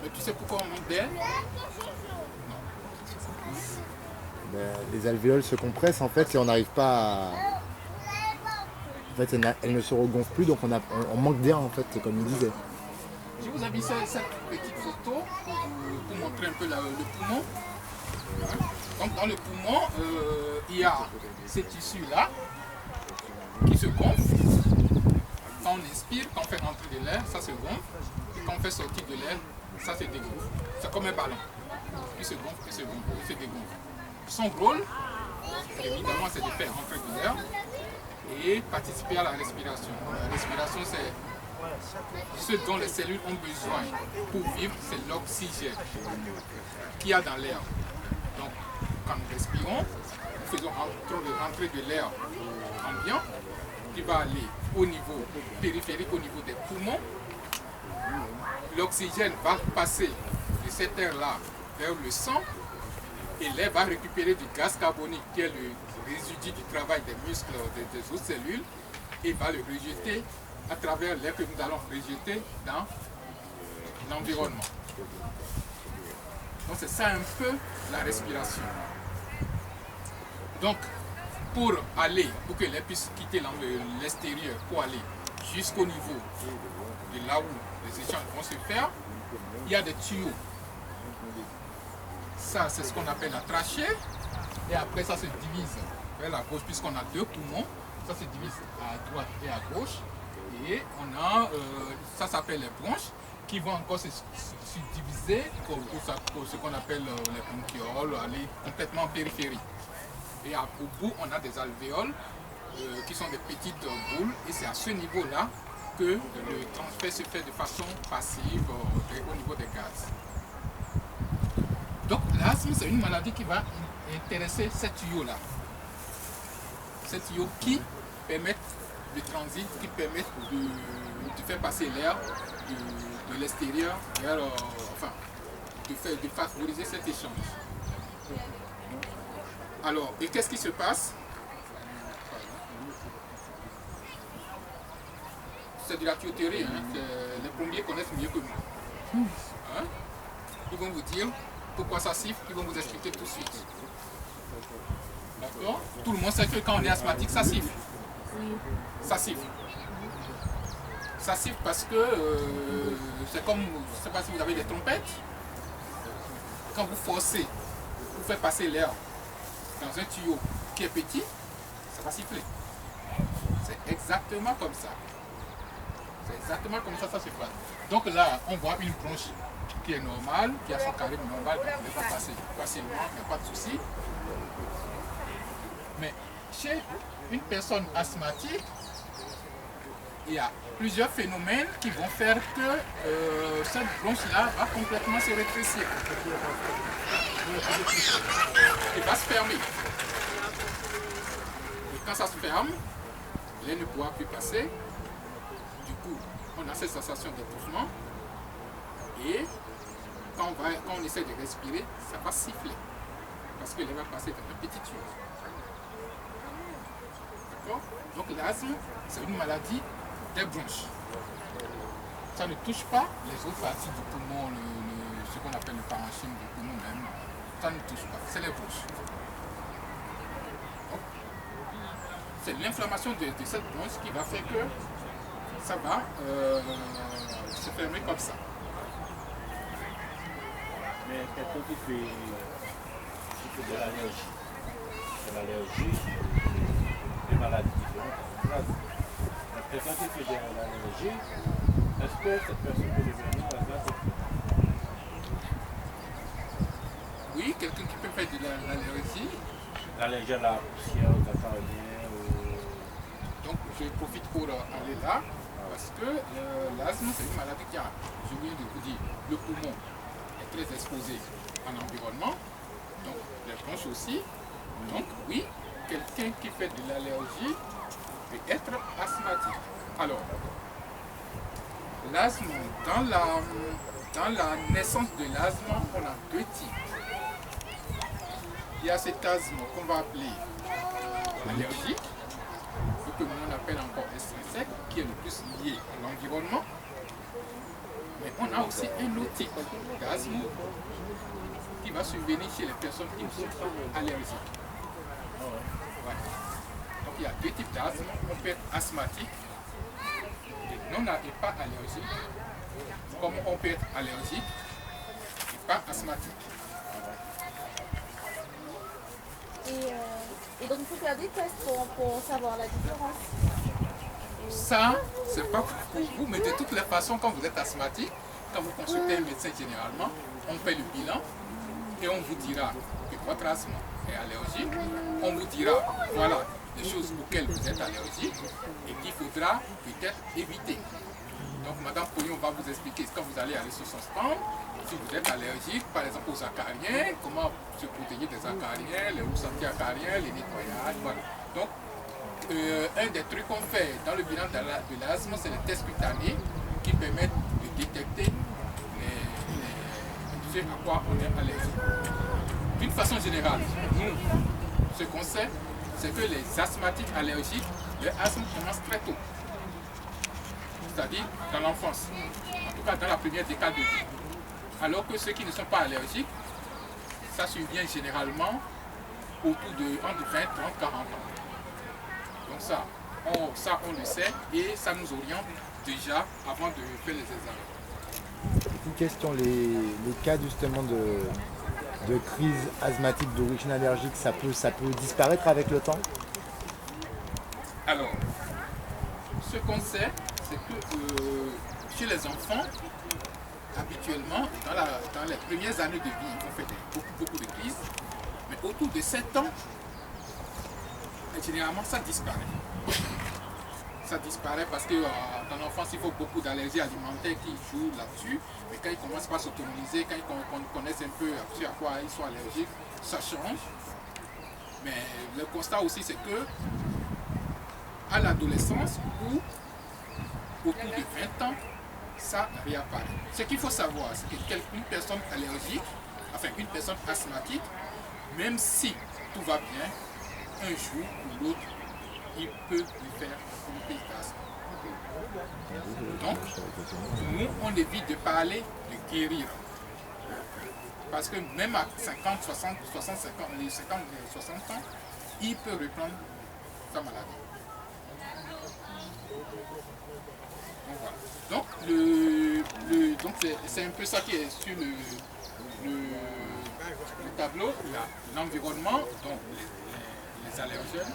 Mais tu sais pourquoi on manque d'air? Les alvéoles se compressent en fait et on n'arrive pas à... En fait, elles ne se regonflent plus, donc on manque d'air en fait, comme il disait. Je vous ai mis cette petite photo pour montrer un peu le poumon. Donc dans le poumon, il y a ces tissus-là qui se gonflent. Quand on inspire, quand on fait rentrer de l'air, ça se gonfle. Et quand on fait sortir de l'air, ça se dégonfle. C'est comme un ballon. Qui se gonfle, qui se gonfle, qui se dégonfle. Son rôle, évidemment, c'est de faire rentrer de l'air et participer à la respiration. La respiration, c'est ce dont les cellules ont besoin pour vivre, c'est l'oxygène qu'il y a dans l'air. Donc, quand nous respirons, nous faisons rentrer de l'air ambiant qui va aller au niveau périphérique, au niveau des poumons. L'oxygène va passer de cet air-là vers le sang et l'air va récupérer du gaz carbonique qui est le résidu du travail des muscles des autres cellules et va le rejeter à travers l'air que nous allons rejeter dans l'environnement. Donc c'est ça un peu la respiration. Donc pour que l'air puisse quitter l'extérieur, pour aller jusqu'au niveau de là où les échanges vont se faire, il y a des tuyaux. Ça, c'est ce qu'on appelle la trachée. Et après, ça se divise vers la gauche, puisqu'on a deux poumons. Ça se divise à droite et à gauche. Et on a, ça s'appelle les bronches, qui vont encore se diviser pour ce qu'on appelle les bronchioles, aller complètement en périphérie. Et au bout, on a des alvéoles qui sont des petites boules. Et c'est à ce niveau-là que le transfert se fait de façon passive au niveau des gaz. Donc l'asthme, c'est une maladie qui va intéresser ces tuyaux-là. Ces tuyaux qui permettent le transit, qui permettent de faire passer l'air de l'extérieur vers, de favoriser cet échange. Alors, et qu'est-ce qui se passe? C'est de la tuyauterie, hein? Les plombiers connaissent mieux que moi. Hein? Ils vont vous dire pourquoi ça siffle, ils vont vous expliquer tout de suite. D'accord? Tout le monde sait que quand on est asthmatique, ça siffle. Ça siffle. Ça siffle parce que c'est comme, je ne sais pas si vous avez des trompettes. Quand vous forcez, vous faites passer l'air dans un tuyau qui est petit, ça va siffler. C'est exactement comme ça. C'est exactement comme ça se passe. Donc là, on voit une bronche qui est normale, qui a son carré normal, qui ne va pas passer facilement, il n'y a pas de souci. Mais chez une personne asthmatique, il y a plusieurs phénomènes qui vont faire que cette bronche-là va complètement se rétrécir. Elle va se fermer. Et quand ça se ferme, l'air ne pourra plus passer. Du coup, on a cette sensation d'étouffement. Et quand on essaie de respirer, ça va siffler. Parce que l'air va passer dans un petit tuyau. D'accord? Donc l'asthme, c'est une maladie des bronches. Ça ne touche pas les autres parties du poumon, ce qu'on appelle le parenchyme du poumon même. Ça ne touche pas, c'est les bronches. C'est l'inflammation de cette bronche qui va faire que ça va se fermer comme ça. Mais quelqu'un qui fait de l'allergie, des maladies différentes. Quelqu'un qui fait de l'allergie, est-ce que cette personne peut devenir asthmatique? Oui, quelqu'un qui peut faire de l'allergie. L'allergie à la poussière, au cafardien, Donc je profite pour aller là, parce que l'asthme, c'est une maladie qui a, je viens de vous dire, le poumon est très exposé à l'environnement, donc les bronches aussi. Donc oui, quelqu'un qui fait de l'allergie peut être asthmatique. Alors, l'asthme, dans la naissance de l'asthme, on a deux types. Il y a cet asthme qu'on va appeler allergique, ce que l'on appelle encore extrinsèque, qui est le plus lié à l'environnement. Mais on a aussi un autre type d'asthme qui va survenir chez les personnes qui ne sont pas allergiques. Ouais. Donc il y a deux types d'asthme. On peut être asthmatique et pas allergique, comme on peut être allergique et pas asthmatique. Et donc il faut faire des tests pour savoir la différence. Ça, c'est pas pour vous, mais de toutes les façons, quand vous êtes asthmatique, quand vous consultez un médecin généralement, on fait le bilan et on vous dira que votre asthme est allergique. On vous dira, voilà, les choses auxquelles vous êtes allergique et qu'il faudra peut-être éviter. Donc Madame Pognon va vous expliquer quand vous allez aller sur son stand, si vous êtes allergique, par exemple aux acariens, comment se protéger des acariens, les rousses anti-acariens, les nettoyages, voilà. Donc, un des trucs qu'on fait dans le bilan de l'asthme, c'est les tests cutanés qui permettent de détecter ce à quoi on est allergique. D'une façon générale, nous, ce qu'on sait, c'est que les asthmatiques allergiques, leur asthme commence très tôt. C'est-à-dire dans l'enfance, en tout cas dans la première décade de vie. Alors que ceux qui ne sont pas allergiques, ça survient généralement autour de entre 20, 30, 40 ans. Donc ça, on le sait et ça nous oriente déjà avant de faire les examens. Une question, les cas justement de crise asthmatique d'origine allergique, ça peut disparaître avec le temps? Alors, ce qu'on sait, c'est que chez les enfants, habituellement, dans les premières années de vie, ils vont faire beaucoup de crises, mais autour de 7 ans, généralement, ça disparaît. Ça disparaît parce que dans l'enfance, il faut beaucoup d'allergies alimentaires qui jouent là-dessus, mais quand ils commencent par s'autonomiser, quand ils connaissent un peu à quoi ils sont allergiques, ça change. Mais le constat aussi, c'est que à l'adolescence ou autour de 20 ans, ça réapparaît. Ce qu'il faut savoir, c'est qu'une personne allergique, enfin une personne asthmatique, même si tout va bien, un jour ou l'autre, il peut lui faire une crise d'asthme. Donc, nous, on évite de parler de guérir. Parce que même à 50, 60, 50, 60 ans, il peut reprendre sa maladie. Donc, voilà. Donc c'est un peu ça qui est sur le tableau. Il y a l'environnement, donc les allergènes.